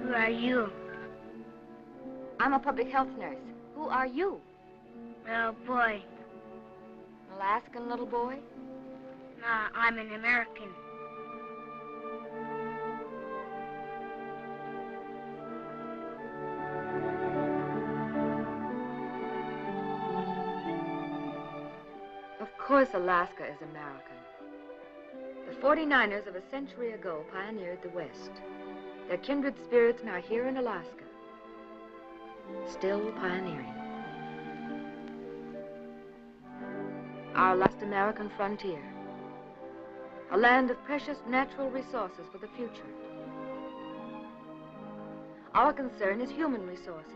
Who are you? I'm a public health nurse. Who are you? Little boy. Alaskan little boy? Nah, I'm an American. Of course Alaska is American. The 49ers of a century ago pioneered the West. Their kindred spirits now here in Alaska, still pioneering. Our last American frontier, a land of precious natural resources for the future. Our concern is human resources.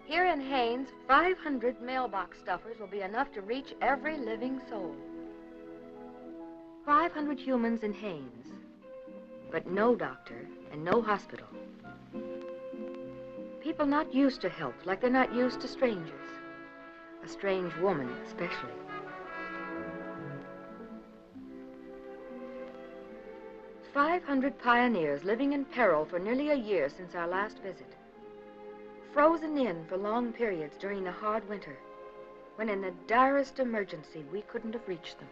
Here in Haines, 500 mailbox stuffers will be enough to reach every living soul. 500 humans in Haines, but no doctor and no hospital. People not used to help, like they're not used to strangers. A strange woman, especially. "500 pioneers living in peril for nearly a year since our last visit. Frozen in for long periods during the hard winter, when in the direst emergency we couldn't have reached them."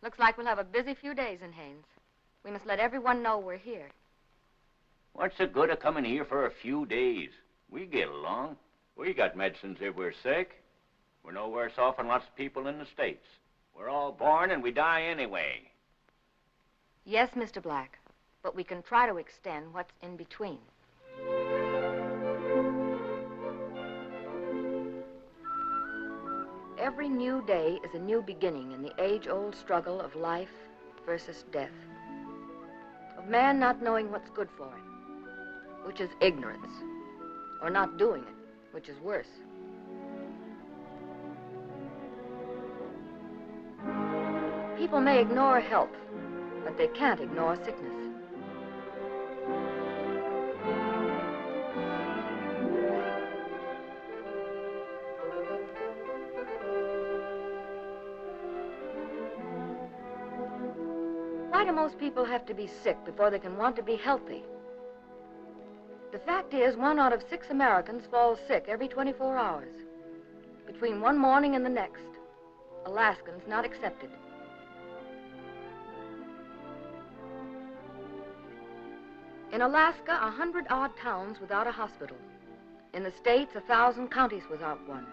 Looks like we'll have a busy few days in Haines. We must let everyone know we're here. What's the good of coming here for a few days? We get along. We got medicines if we're sick. We're no worse off than lots of people in the States. We're all born and we die anyway. Yes, Mr. Black, but we can try to extend what's in between. Every new day is a new beginning in the age-old struggle of life versus death. Of man not knowing what's good for him, which is ignorance, or not doing it, which is worse. People may ignore help, but they can't ignore sickness. Why do most people have to be sick before they can want to be healthy? The fact is, 1 out of 6 Americans falls sick every 24 hours. Between one morning and the next. Alaskans not accepted. In Alaska, 100-odd towns without a hospital. In the States, 1,000 counties without one.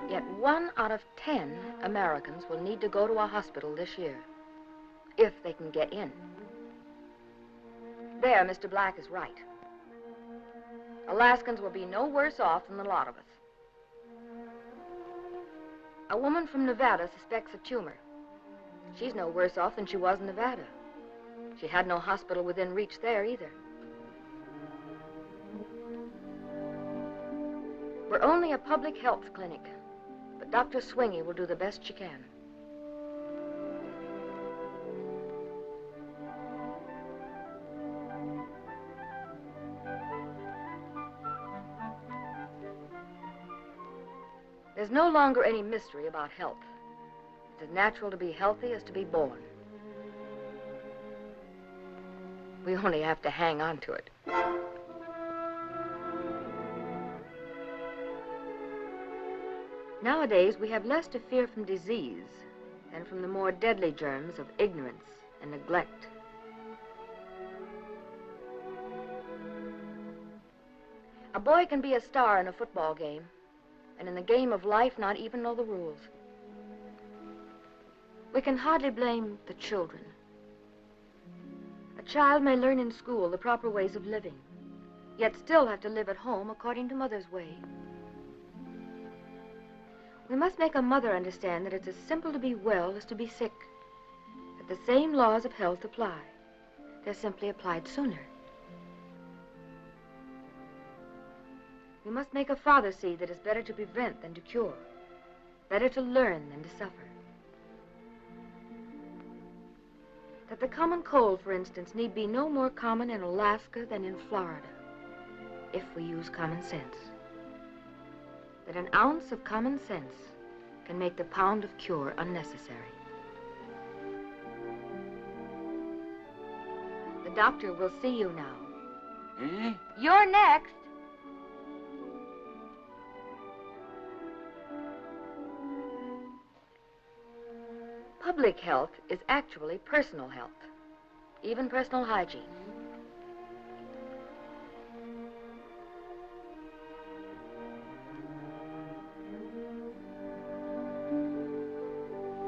Yet 1 out of 10 Americans will need to go to a hospital this year, if they can get in. There, Mr. Black is right. Alaskans will be no worse off than the lot of us. A woman from Nevada suspects a tumor. She's no worse off than she was in Nevada. She had no hospital within reach there either. We're only a public health clinic, but Dr. Swingy will do the best she can. There's no longer any mystery about health. It's as natural to be healthy as to be born. We only have to hang on to it. Nowadays, we have less to fear from disease than from the more deadly germs of ignorance and neglect. A boy can be a star in a football game, and in the game of life not even know the rules. We can hardly blame the children. A child may learn in school the proper ways of living, yet still have to live at home according to mother's way. We must make a mother understand that it's as simple to be well as to be sick, that the same laws of health apply. They're simply applied sooner. We must make a father see that it's better to prevent than to cure, better to learn than to suffer. That the common cold, for instance, need be no more common in Alaska than in Florida, if we use common sense. that an ounce of common sense can make the pound of cure unnecessary. The doctor will see you now. Eh? You're next. Public health is actually personal health, even personal hygiene.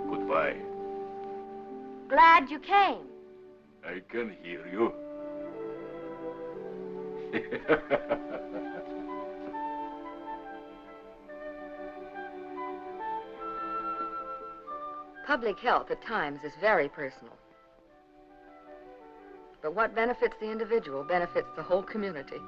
Goodbye. Glad you came. I can hear you. Public health at times is very personal. But what benefits the individual benefits the whole community.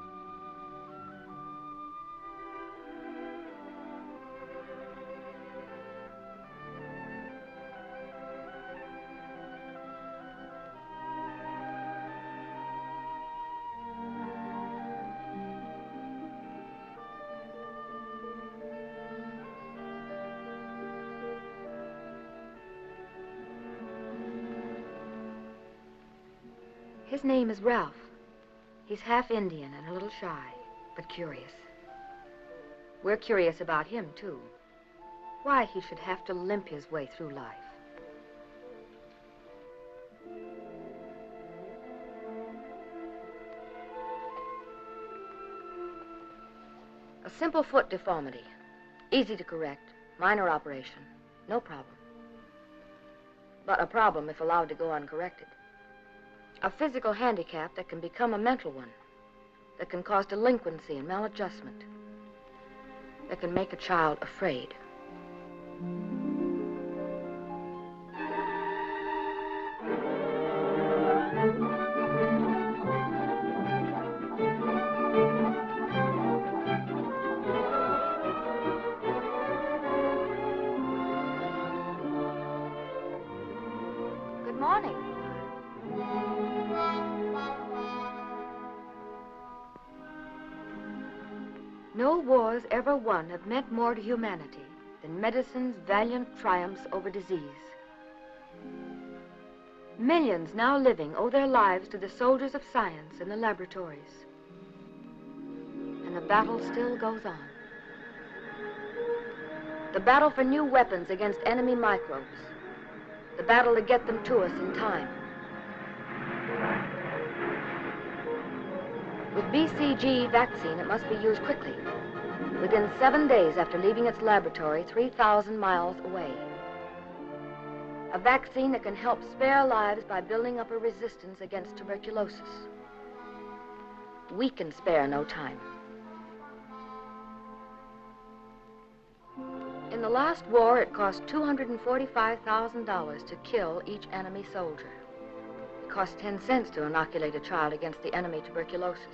His name is Ralph. He's half Indian and a little shy, but curious. We're curious about him, too. Why he should have to limp his way through life. A simple foot deformity. Easy to correct. Minor operation. No problem. But a problem if allowed to go uncorrected. A physical handicap that can become a mental one, that can cause delinquency and maladjustment, that can make a child afraid. Good morning. No wars ever won have meant more to humanity than medicine's valiant triumphs over disease. Millions now living owe their lives to the soldiers of science in the laboratories. And the battle still goes on. The battle for new weapons against enemy microbes. The battle to get them to us in time. With BCG vaccine, it must be used quickly, within 7 days after leaving its laboratory 3,000 miles away. A vaccine that can help spare lives by building up a resistance against tuberculosis. We can spare no time. In the last war, it cost $245,000 to kill each enemy soldier. It cost 10 cents to inoculate a child against the enemy tuberculosis.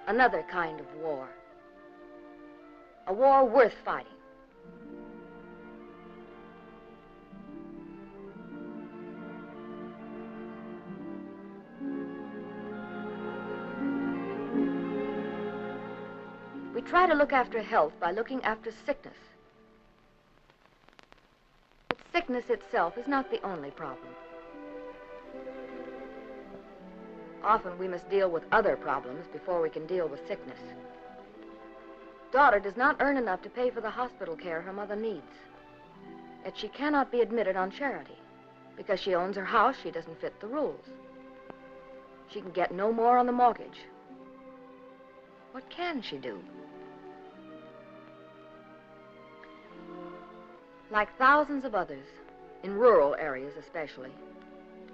Another kind of war. A war worth fighting. We try to look after health by looking after sickness. But sickness itself is not the only problem. Often we must deal with other problems before we can deal with sickness. Daughter does not earn enough to pay for the hospital care her mother needs. Yet she cannot be admitted on charity. Because she owns her house, she doesn't fit the rules. She can get no more on the mortgage. What can she do? Like thousands of others, in rural areas especially,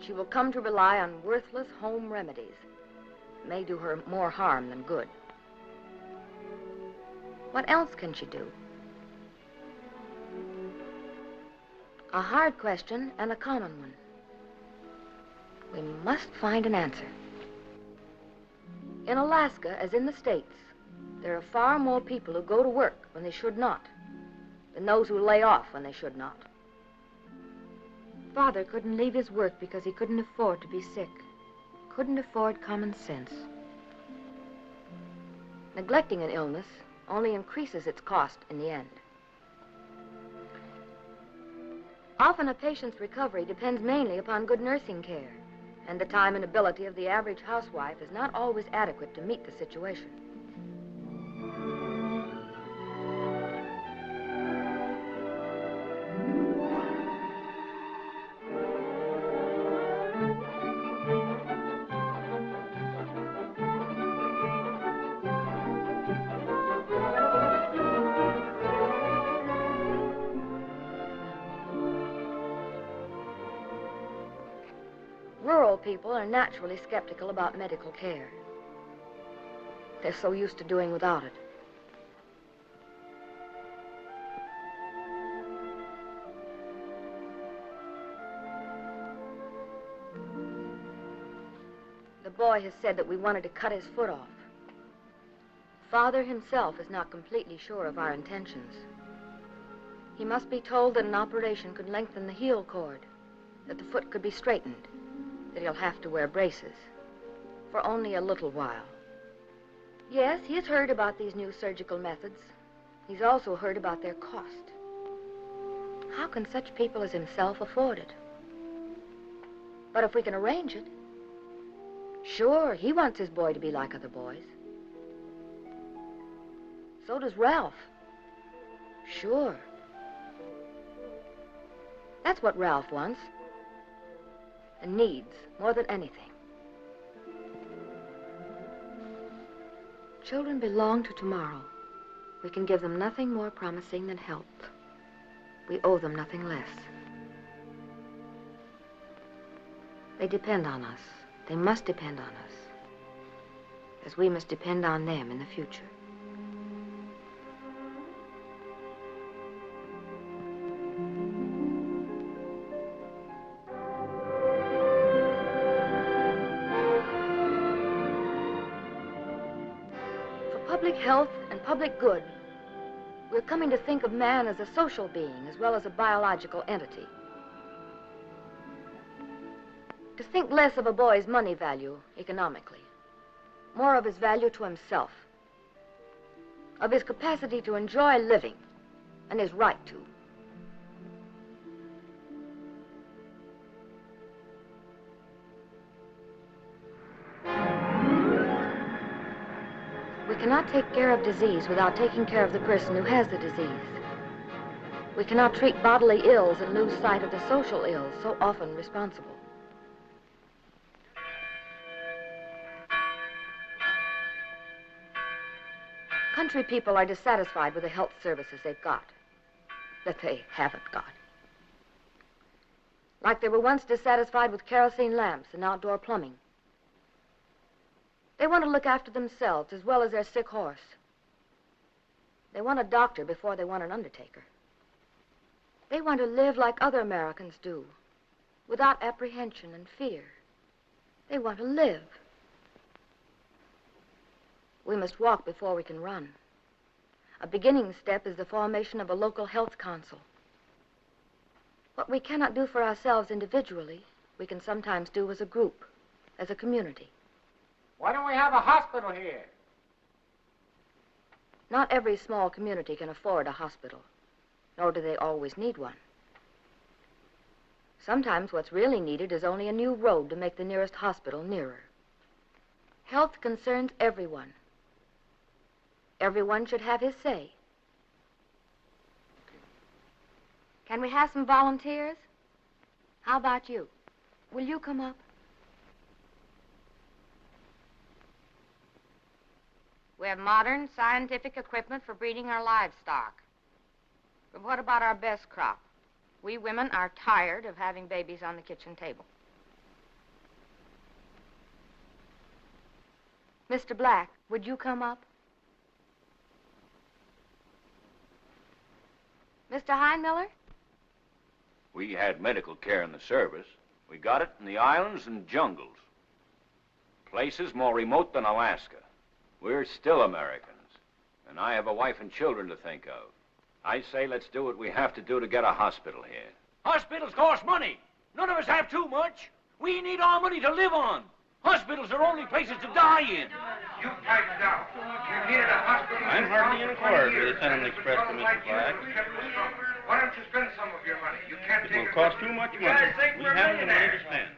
she will come to rely on worthless home remedies. It may do her more harm than good. What else can she do? A hard question and a common one. We must find an answer. In Alaska, as in the States, there are far more people who go to work when they should not than those who lay off when they should not. Father couldn't leave his work because he couldn't afford to be sick. Couldn't afford common sense. Neglecting an illness only increases its cost in the end. Often a patient's recovery depends mainly upon good nursing care, and the time and ability of the average housewife is not always adequate to meet the situation. Rural people are naturally skeptical about medical care. They're so used to doing without it. The boy has said that we wanted to cut his foot off. Father himself is not completely sure of our intentions. He must be told that an operation could lengthen the heel cord, that the foot could be straightened, that he'll have to wear braces for only a little while. Yes, he has heard about these new surgical methods. He's also heard about their cost. How can such people as himself afford it? But if we can arrange it, sure, he wants his boy to be like other boys. So does Ralph. Sure. That's what Ralph wants. And needs more than anything. Children belong to tomorrow. We can give them nothing more promising than help. We owe them nothing less. They depend on us. They must depend on us, as we must depend on them in the future. Public health and public good, we're coming to think of man as a social being as well as a biological entity. To think less of a boy's money value economically, more of his value to himself, of his capacity to enjoy living and his right to. We cannot take care of disease without taking care of the person who has the disease. We cannot treat bodily ills and lose sight of the social ills so often responsible. Country people are dissatisfied with the health services they've got, that they haven't got. Like they were once dissatisfied with kerosene lamps and outdoor plumbing. They want to look after themselves as well as their sick horse. They want a doctor before they want an undertaker. They want to live like other Americans do, without apprehension and fear. They want to live. We must walk before we can run. A beginning step is the formation of a local health council. What we cannot do for ourselves individually, we can sometimes do as a group, as a community. Why don't we have a hospital here? Not every small community can afford a hospital, nor do they always need one. Sometimes what's really needed is only a new road to make the nearest hospital nearer. Health concerns everyone. Everyone should have his say. Can we have some volunteers? How about you? Will you come up? We have modern scientific equipment for breeding our livestock. But what about our best crop? We women are tired of having babies on the kitchen table. Mr. Black, would you come up? Mr. Heinmiller? We had medical care in the service. We got it in the islands and jungles. Places more remote than Alaska. We're still Americans, and I have a wife and children to think of. I say let's do what we have to do to get a hospital here. Hospitals cost money. None of us have too much. We need our money to live on. Hospitals are only places to die in. You pipe down. We've needed a hospital. I'm hardly in accord with the sentiment expressed to Mr. Black. Why don't you spend some of your money? You can't take It will cost too much money. We haven't the money to spend.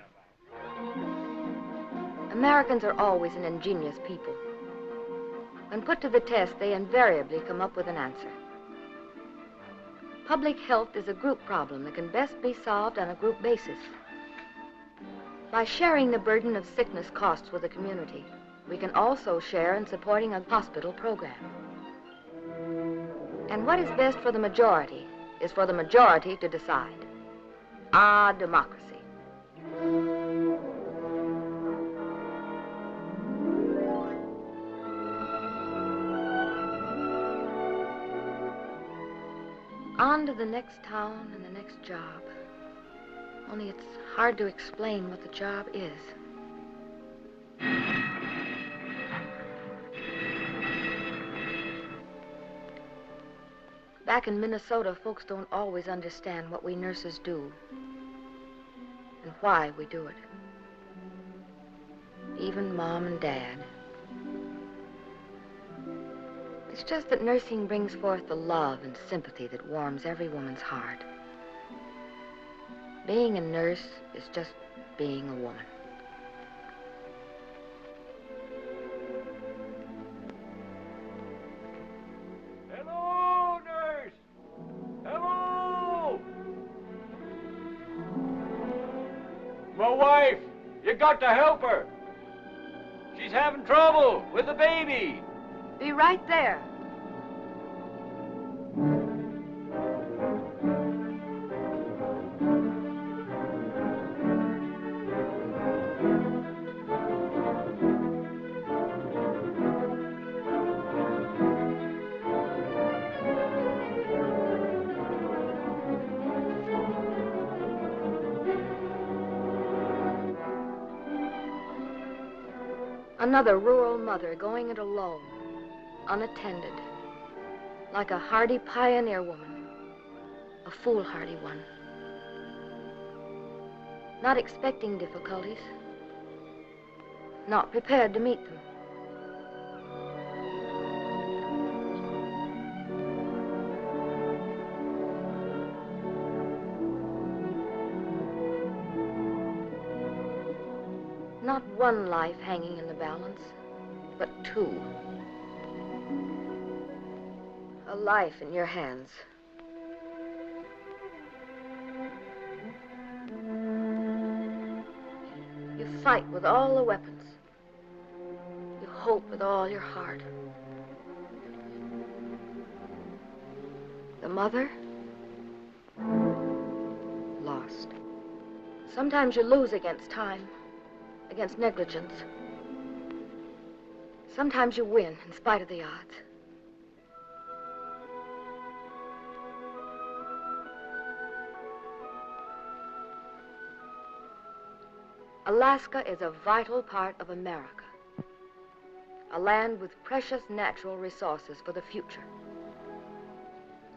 Americans are always an ingenious people. When put to the test, they invariably come up with an answer. Public health is a group problem that can best be solved on a group basis. By sharing the burden of sickness costs with the community, we can also share in supporting a hospital program. And what is best for the majority is for the majority to decide. Ah, democracy. On to the next town and the next job. Only it's hard to explain what the job is. Back in Minnesota, folks don't always understand what we nurses do and why we do it. Even Mom and Dad. It's just that nursing brings forth the love and sympathy that warms every woman's heart. Being a nurse is just being a woman. Hello, nurse! Hello! My wife! You got to help her! She's having trouble with the baby! Be right there. Another rural mother going it alone, unattended, like a hardy pioneer woman, a foolhardy one. Not expecting difficulties, not prepared to meet them. Not one life hanging in the balance, but two. A life in your hands. You fight with all the weapons. You hope with all your heart. The mother? Lost. Sometimes you lose against time. Against negligence. Sometimes you win in spite of the odds. Alaska is a vital part of America. A land with precious natural resources for the future.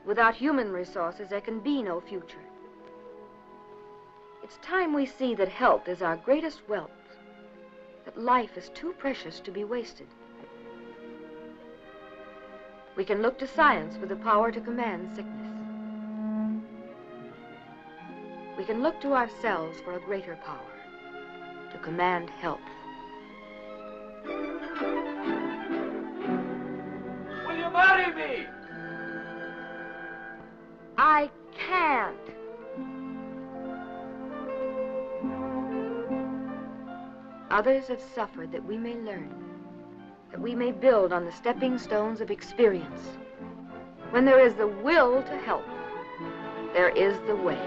Without human resources, there can be no future. It's time we see that health is our greatest wealth. That life is too precious to be wasted. We can look to science for the power to command sickness. We can look to ourselves for a greater power to command health. Will you marry me? I can't. Others have suffered that we may learn, that we may build on the stepping stones of experience. When there is the will to help, there is the way.